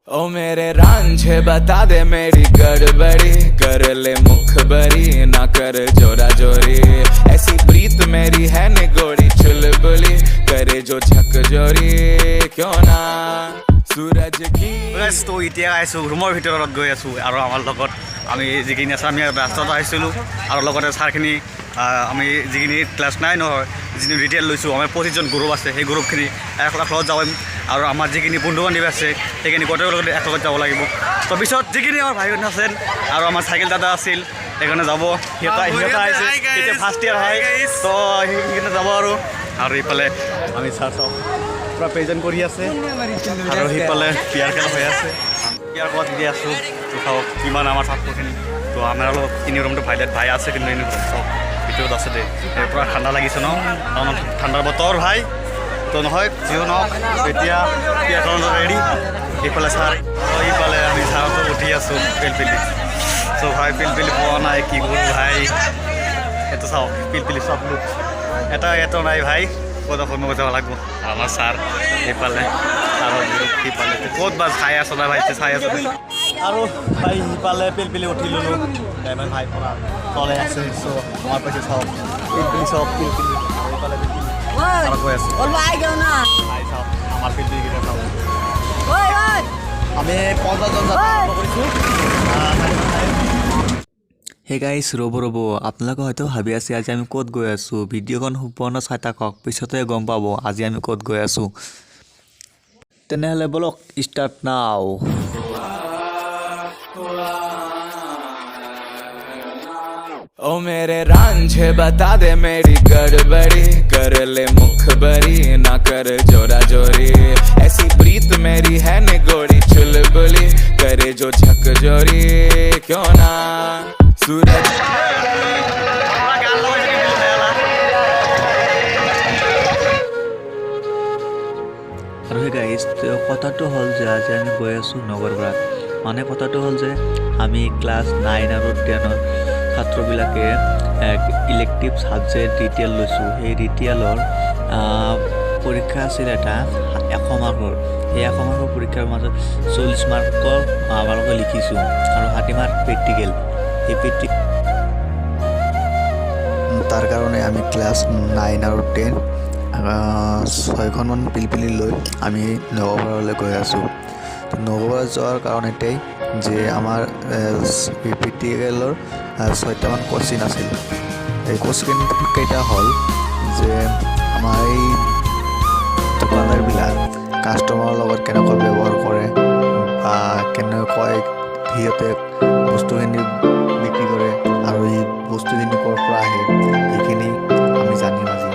ओ मेरे रांझे बता दे मेरी गड़बड़ी कर ले मुखबरी ना कर जोरा जोरी ऐसी प्रीत मेरी है निगोड़ी चुलबुली करे जो झक जोरी क्यों ना सूरज की তো এতিয়া আইছোঁ ৰুমৰ ভিতৰত গৈ আছোঁ আৰু আমাৰ লগত আমি যিখিনি আছে আমি ৰাস্তাত আহিছিলোঁ আৰু লগতে ছাৰখিনি আমি যিখিনি ক্লাছ 9 নহয় যিখিনি ৰিটেইল লৈছোঁ আমাৰ 25জন গ্ৰুপ আছে সেই গ্ৰুপখিনি একলগ যাম আৰু আমাৰ যিখিনি বন্ধু বান্ধৱ আছে সেইখিনি গোটেই লগত একলগ যাব লাগিব তো পিছত যিখিনি আমাৰ ভাই আছে আৰু আমাৰ চাইকেল দাদা আছিল সেইকাৰণে যাব সিহঁতে আহিছে এতিয়া ফাৰ্ষ্ট ইয়াৰ হয় তো সেইখিনি যাব আৰু এইফালে আমি ছাৰ চাওঁ পুৰা প্ৰেজেণ্ট কৰি আছে আৰু সেইফালে পিয়াৰ খেলা হৈ আছে পিয়াৰ ক'ত দি আছোঁ তো চাওক কিমান আমাৰ ছাত্ৰখিনি তো আমাৰ অলপ তিনি ৰুমটো ভাই আছে কিন্তু এনে চাওক ভিতৰত আছে দেই পুৰা ঠাণ্ডা লাগিছে ন ঠাণ্ডাৰ বতৰ ভাই তো নহয় যিও নহওক এতিয়া পিয়াৰখন ৰেডি সেইফালে ছাৰ সেইফালে আমি ছাৰতো উঠি আছোঁ পিলপিলি চ' ভাই পিলপিলি পোৱা নাই কি কৰোঁ ভাই এইটো চাওক পিলপিলি চব লোক এটা নাই ভাই ক'ত সময় যাব লাগিব আমাৰ ছাৰ সেইফালে আৰু সেইফালে ক'ত বা চাই আছ না ভাই চাই আছ আৰু ভাই সিফালে পিলপিলি উঠি ল'লোঁ ড্ৰাইভাৰ ভাই পৰা তলে আছে চ' আমাৰ পাইছে চাওক পিলপিলি চব পিলপিলি সেইফালে পিলপিলি আৰু গৈ আছোঁ ভাই চাওক আমাৰ পিলপিলিকেইটা চাওক আমি 50জন কৰিছোঁ হে গাইছ ৰ'ব আপোনালোকে হয়তো ভাবি আছে আজি আমি ক'ত গৈ আছোঁ ভিডিঅ'খন সম্পূৰ্ণ চাই থাকক পিছতে গম পাব আজি আমি ক'ত গৈ আছোঁ তেনেহ'লে বলক ষ্টাৰ্ট নাও ओ मेरे रांझे बता दे मेरी गड़बड़ी कर ले मुखबरी ना कर जोरा जोरी ऐसी प्रीत मेरी है निगोड़ी चुलबुली करे जो झक जोरी क्यों ना सूरज আৰু সেই গাইছ কথাটো হ'ল যে আজি আমি গৈ আছোঁ নগৰপাৰাত মানে কথাটো হ'ল যে আমি ক্লাছ 9 আৰু 10ৰ ছাত্ৰবিলাকে ইলেক্টিভ ছাবজেক্ট ৰিটেইল লৈছোঁ সেই ৰিটেইলৰ পৰীক্ষা আছিল এটা 100 মাৰ্কৰ সেই 100 মাৰ্কৰ পৰীক্ষাৰ মাজত 40 মাৰ্কৰ আমালোকে লিখিছোঁ আৰু 60 মাৰ্ক প্ৰেক্টিকেল সেই তাৰ কাৰণে আমি ক্লাছ 9 আৰু 10 ছয়খনমান পিলপিলি লৈ আমি নগৰপাৰালৈ গৈ আছোঁ নগৰপাৰা যোৱাৰ কাৰণ এটাই যে আমাৰ প্ৰেক্টিকেলৰ 6টামান কোশ্চিন আছিল এই কোশ্চিনকেইটা হ'ল যে আমাৰ এই দোকানদাৰবিলাক কাষ্টমাৰৰ লগত কেনেকৈ ব্যৱহাৰ কৰে বা কেনেকৈ সিহঁতে বস্তুখিনি বিক্ৰী কৰে আৰু এই বস্তুখিনি ক'ৰ পৰা আহে সেইখিনি আমি জানিম আজি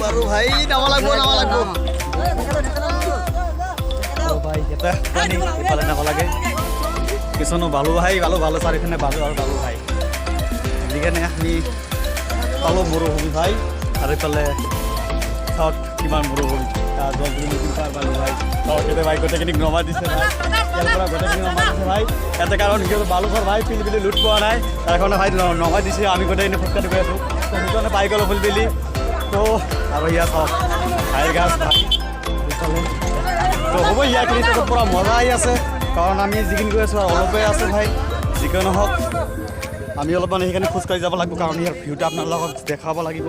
বাৰু ভাই নাম লাগব ভাই এটা ইফালে নাম লাগে কিছুমানো বালু ভাই ভালো চাৰিফালে বালু আৰু বালু ভাই যিকাৰণে আমি পালোঁ মৰুভূমি ভাই আৰু ইফালে চাওক কিমান মৰুভূমি 10 কিলোমিটাৰ বালু ভাই চাওক এতিয়া ভাই গোটেইখিনি নমাই দিছে ভাই ইয়াৰ পৰা গোটেইখিনি নমাই দিছে ভাই ইয়াতে কাৰণ সিহঁতে বালুঘৰ ভাই পিলপিলি লুট পোৱা নাই তাৰ কাৰণে ভাই নমাই দিছে আমি গোটেইখিনি ফুটকাটি গৈ আছোঁ তো সেইকাৰণে পাই গ'লোঁ পিলপিলি তো আৰু ইয়াত চাওক ভাইৰ গাছ তো হ'ব ইয়াৰখিনি পূৰা মজা আহি আছে কাৰণ আমি যিখিনি গৈ আছোঁ অলপে আছে ভাই যিকি নহওক আমি অলপমান সেইকাৰণে খোজকাঢ়ি যাব লাগিব কাৰণ ইয়াৰ ভিউটো আপোনালোকক দেখাব লাগিব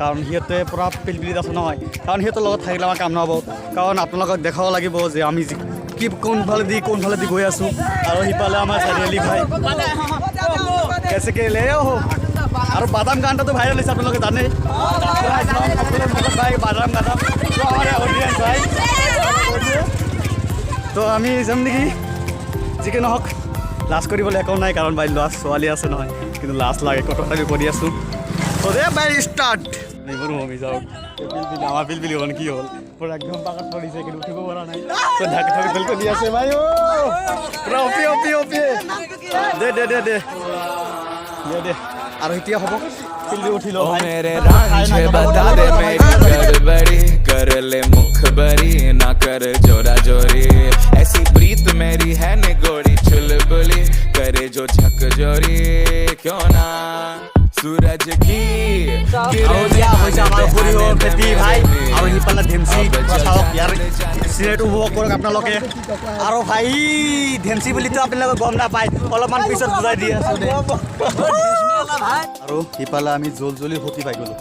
কাৰণ সিহঁতে পূৰা পিলপিলিত আছে নহয় কাৰণ সিহঁতৰ লগত থাকিলে আমাৰ কাম নহ'ব কাৰণ আপোনালোকক দেখাব লাগিব যে আমি কি কোনফালেদি গৈ আছোঁ আৰু সিফালে আমাৰ চাৰিআলি ভাই কেছেকে আৰু বাদাম গানটাতো ভাইৰেল হৈছে আপোনালোকে জানেই ভাই বাদাম ভাই তো আমি যাম নেকি যিকি নহওক লাজ কৰিবলৈ একো নাই কাৰণ ভাই ল'ৰা ছোৱালী আছে নহয় কিন্তু লাজ লাগে কথা আমি কৰি আছোঁ তো দে ভাই ষ্টাৰ্ট এইবোৰ মমি যাওক পিলপিলি আমাৰ পিলপিলি হ'ল কি হ'ল পুৰা একদম পাকাত পৰিছে কিন্তু উঠিব পৰা নাই তো ঢাকি ঢাকি বেলকো দি আছে ভাই ও পুৰা অপি অপি অপি দে দে দে দে দে দে আৰু এতিয়া হ'ব পিলপিলি উঠিলো ओ ভাই मेरे रांझे बता दे मेरी गड़बड़ी कर ले मुखबरी ना कर जोरा जोरी ऐसी प्रीत मेरी है निगोड़ी चुलबुली करे जो झकझोरी क्यों ना सूरज की আৰু দিয়া হৈছে আমাৰ সৰিয়হ খেতি ভাই আৰু সিফালে ধেমচি চাওক ইয়াৰ চিনেৰিটো উপভোগ কৰক আপোনালোকে আৰু ভাই ধেমচি বুলিতো আপোনালোকে গম নাপায় অলপমান পিছত বুজাই দি আছোঁ দে আৰু সিফালে আমি জলজলি সতি পাই গ'লোঁ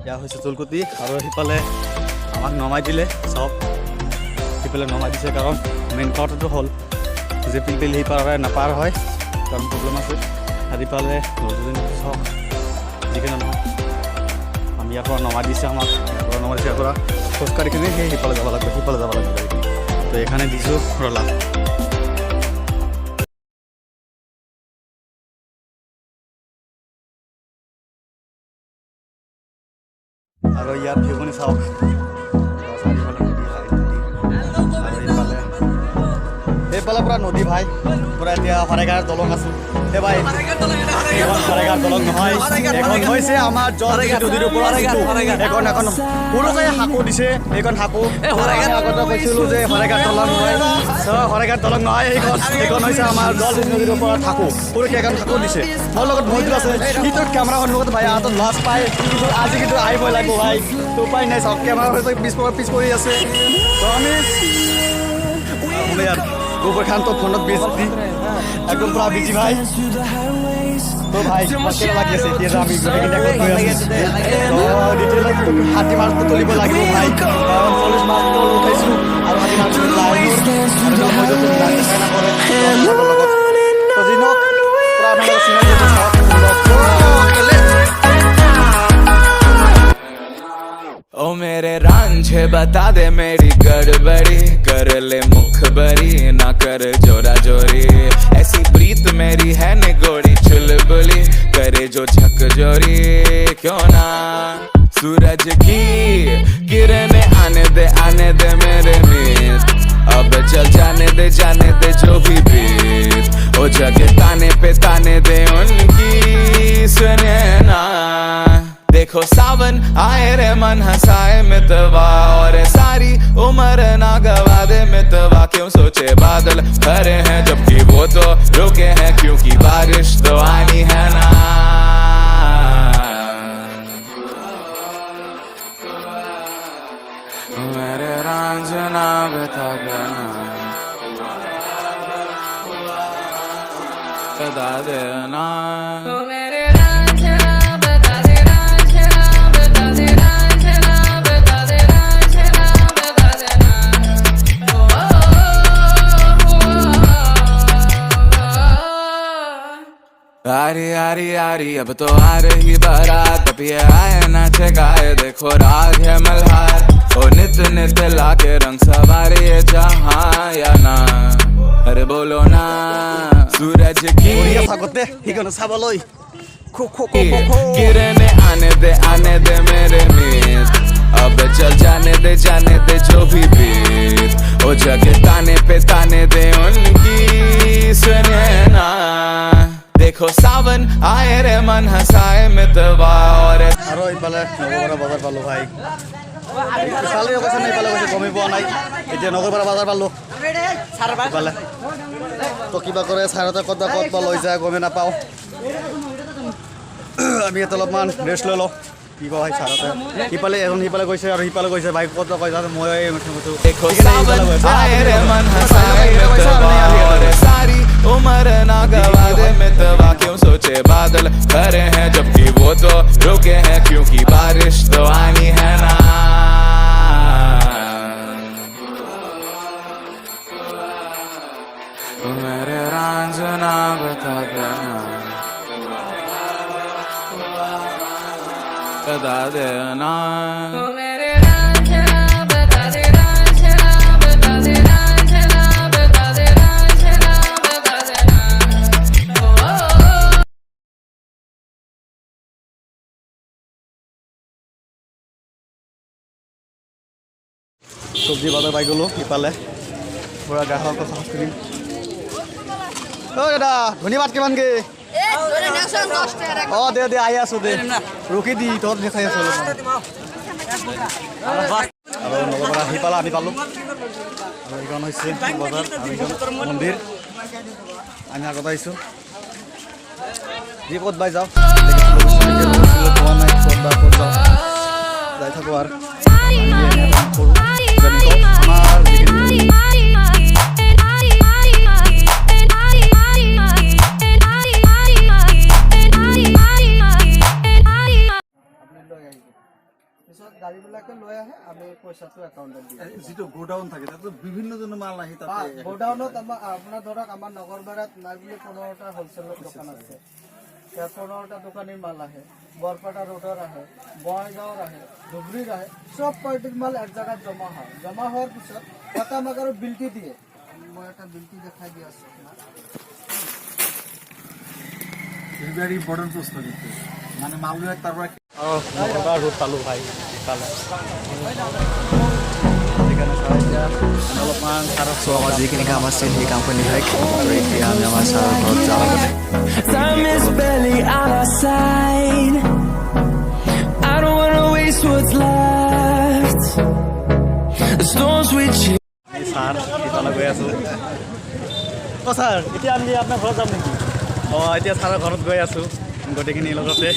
এয়া হৈছে জলকুটি আৰু সিফালে আমাক নমাই দিলে চাওক সিফালে নমাই দিছে কাৰণ মেইন কথাটো হ'ল যে পিলপিলি সিপাৰে নাপাৰ হয় কাৰণ প্ৰব্লেম আছে আৰু ইফালে জলজলি চাওক যিকোনো নহয় আমি ইয়াৰ পৰা নমাই দিছে আমাক ইয়াৰ পৰা নমাই দিছে ইয়াৰ পৰা খোজকাঢ়ি কিনে সেই সিফালে যাব লাগিব সিফালে যাব লাগিব তো এইখানে দিছোঁ ৰলা আৰু ইয়াত ভিউখিনি চাওক চাৰিওফালে নদী ভাই আৰু এইফালে পুৰা নদী ভাই পুৰা এতিয়া শৰাইঘাট দলং আছোঁ এই ভাই এইখন শৰাইঘাট দলং নহয় এইখন হৈছে আমাৰ নদীৰ ওপৰত এখন এখন সৰুকৈ সাঁকো দিছে এইখন সাঁকো আগতে কৈছিলোঁ যে শৰাইঘাট দলং নহয় শৰাইঘাট দলং নহয় এইখন হৈছে আমাৰ নদীৰ ওপৰত সাঁকো সৰুকৈ এখন সাঁকো দিছে মোৰ লগত মহিলা আছে সিটো কেমেৰা সন্মুখত ভাই হাতত লাজ পায় কিন্তু আজি কিন্তু আহিবই লাগিব ভাই তো উপায় নাই চাওক কেমেৰা পিছ কৰি আছে তো আমি গোবৰ খান তো ফোনত বেছি একদম পুৰা বিজি ভাই তো ভাই কেনেকুৱা লাগি আছে এতিয়া আমি হাতী মাছটো তুলিব লাগিব ভাই 40 মাছটো উঠাইছোঁ আৰু হাতী মাছটো ओ मेरे रांझे बता दे मेरी गड़बड़ी कर ले मुखबरी ना कर जोरा जोरी ऐसी प्रीत मेरी है निगोड़ी चुलबुली करे जो झकझोरी क्यों ना सूरज की किरणें आने दे मेरे मीत अब चल जाने दे जो भी बीत ओ जगह ताने दे उनकी सुने ना देखो सावन आए रे मन हंसाए मितवा और सारी उम्र ना गवा दे मितवा क्यों सोचे बादल भरे हैं जबकि वो तो रुके हैं क्योंकि बारिश तो आनी है ना मेरे रांझना बता देना आरी अब तो आ रही बारात अब ये आए नाचे गाए देखो राग है मल्हार ओ नित लाके रंग सवारे ये जहाँ या ना अरे बोलो ना सूरज की আগতে সেইকাৰণে চাবলৈ किरणें आने दे मेरे मीत अब चल जाने दे जो भी बीत ओ जगह ताने दे उनकी सुने ना देखो सावन आए रे मन हंसाए मितवा और আৰু এইফালে নগৰপাৰা বজাৰ পালোঁ ভাই চালেই কৈছে নাই এইফালে কৈছে গমেই পোৱা নাই এতিয়া নগৰপাৰা বজাৰ পালোঁ এইফালে তো কিবা কৰে ছাৰহঁতে ক'ত লৈ যায় গমেই নাপাওঁ আমি ইয়াত অলপমান ৰেষ্ট লৈ লওঁ কি কয় ভাই ছাৰহঁতে সিফালে এজন সিফালে গৈছে আৰু সিফালে গৈছে ভাই ক'ত কৈছে মই देखो सावन आए रे मन हंसाए मितवा और सारी उम्र ना गवा दे मितवा क्यों सोचे बादल भरे हैं जबकि वो तो रुके हैं क्योंकि बारिश तो आनी है ना मेरे रांझना बता देना চব্জি বজাৰ পাই গ'লোঁ ইফালে পূৰা গ্ৰাহকৰ সংস্কৃতি দাদা ধন্যবাদ কিমানকে দে আহি আছোঁ দে ৰখি দি তহঁত দেখাই আছোঁ আৰু নগৰপৰা আহি পালা আমি পালোঁ আৰু এইখন হৈছে বজাৰ আৰু এইখন মন্দিৰ আমি আগত আহিছোঁ যি ক'ত বাই যাওঁ পোৱা নাই ক'ত বা ক'ত যাওঁ যাই থাকোঁ আৰু গাড়ীবিলাকে লৈ আহে আমি পইচাটো একাউণ্টত দিওঁ যিটো গোডাউন থাকে তাতো বিভিন্ন ধৰণৰ মাল আহি তাতে গোডাউনত আপোনাৰ ধৰক আমাৰ নগৰবাৰাত নাই বুলি 15টা হ'লচেলৰ দোকান আছে 15টা দোকানীৰ মাল আহে বৰপেটা ৰোডৰ আহে বঙাইগাঁৱৰ আহে ধুবুৰীৰ আহে চব পাৰ্টিৰ মাল এক জেগাত জমা হয় জমা হোৱাৰ পিছত এটা আমাক আৰু বিলটি দিয়ে মই এটা বিলটি দেখাই দি আছোঁ ভেৰি ইম্পৰ্টেন্ট প্ৰশ্ন কিন্তু মানে মালবিলাক তাৰ পৰা নগৰবাৰ ৰোড পালোঁ ভাই পালে অলপমান ছাৰক আমাৰ যিখিনি কাম আছে সেই কামখিনি শেষ আৰু এতিয়া আমি আমাৰ ছাৰৰ ঘৰত যাওঁ Time is barely on our side. I don't wanna waste what's left. The storms we chase. Sir ইফালে গৈ আছোঁ ছাৰ এতিয়া আমি আপোনাৰ ঘৰত যাম নেকি এতিয়া ছাৰৰ ঘৰত গৈ আছোঁ গোটেইখিনি লগতে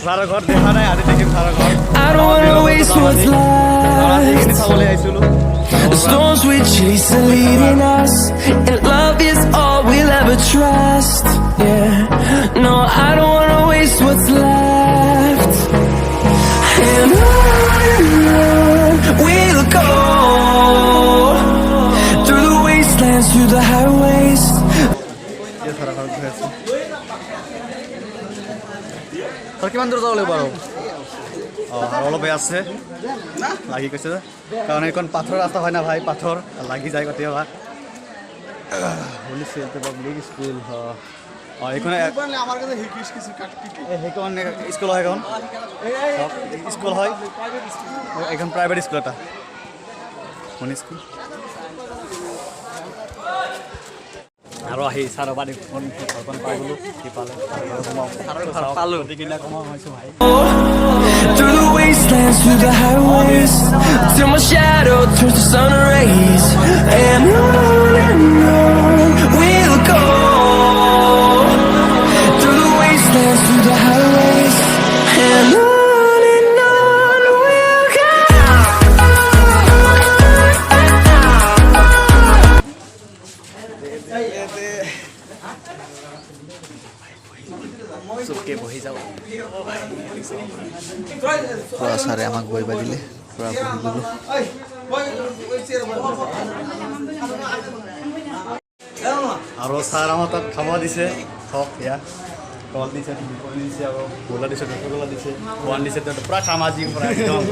ছাৰৰ ঘৰত দেখা নাই আজি দেখিম ছাৰৰ ঘৰত I don't wanna waste what's যিখিনি left. চাবলৈ আহিছিলোঁ The storms we chase are leading us, and love is all we'll ever trust. Yeah, no, I don't wanna waste what's left. And on we'll go, through the wastelands, through the highways. এতিয়া ছাৰৰ ঘৰত গৈ আছোঁ sir কিমান দূৰ যাব লাগিব আৰু আৰু অলপ বেয়া আছে লাগি গৈছে কাৰণ এইখন পাথৰ ৰাস্তা হয় না ভাই পাথৰ লাগি যায় কেতিয়াবা শুনিছে পাব্লিক স্কুল এইখন সেইখন স্কুল হয় এখন স্কুল হয় এইখন প্ৰাইভেট স্কুল এটা শুনি স্কুল আৰু আহি ছাৰৰ বাৰীখন ঘৰখন পাই গ'লোঁ সিফালে পালোঁ গোটেইকিনা কমাওঁ হৈছোঁ ভাই Through the wastelands, through the highways, till my shadow turns to sun rays. And on we'll go, through the wastelands, through the highways. And on we'll go. Chupke বহি যাব পূৰা ছাৰে আমাক বহিব দিলে পূৰা বহি গ'লোঁ আৰু ছাৰ আমাৰ তাত খাব দিছে হওক এয়া কল দিছে কল দিছে আৰু গোলা দিছে ৰসগোল্লা দিছে বন দিছে পূৰা খাম আজি পূৰা একদম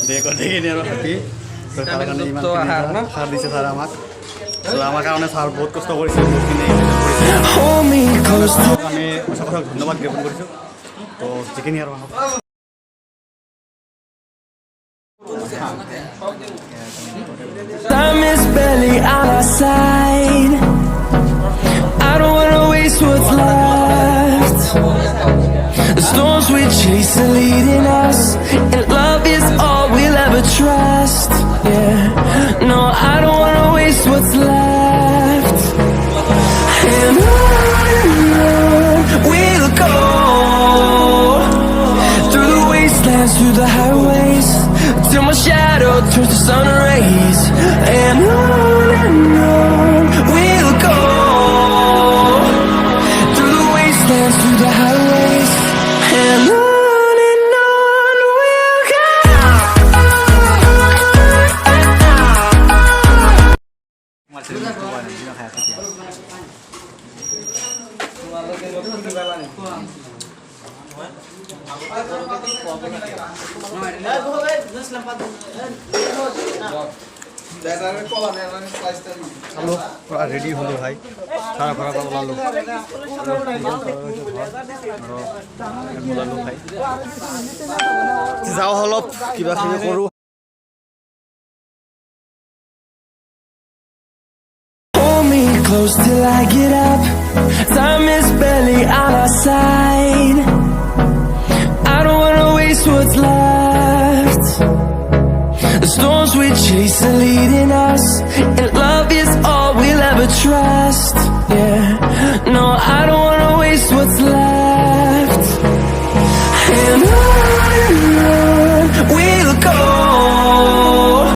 দে গোটেইখিনি আৰু হেপী তাৰ কাৰণে ইমান সাৰ দিছে ছাৰ আমাক আমাৰ কাৰণে ছাৰ বহুত কষ্ট কৰিছে বহুতখিনি Hold me close to. আমি সঁচা কথা ধন্যবাদ জ্ঞাপন কৰিছোঁ তো যিখিনি আৰু Time is barely on our side. I don't wanna waste what's left. The storms we chase are leading us, and love is all we'll ever trust. Yeah, no, I don't wanna waste what's left. And on we'll go, through the wastelands, through the highways, till my shadow turns to sun rays. And on we'll go, through the wastelands, through the highways. And on we'll go. চালো পূৰা ready হ'লোঁ ভাই ছাৰৰ ঘৰৰ পৰা ওলালোঁ ওলালোঁ ভাই যাওঁ অলপ কিবা কিবি কৰোঁ close till I get up. Time is barely on our side. I don't wanna waste what's left. The storms we chase are leading us, and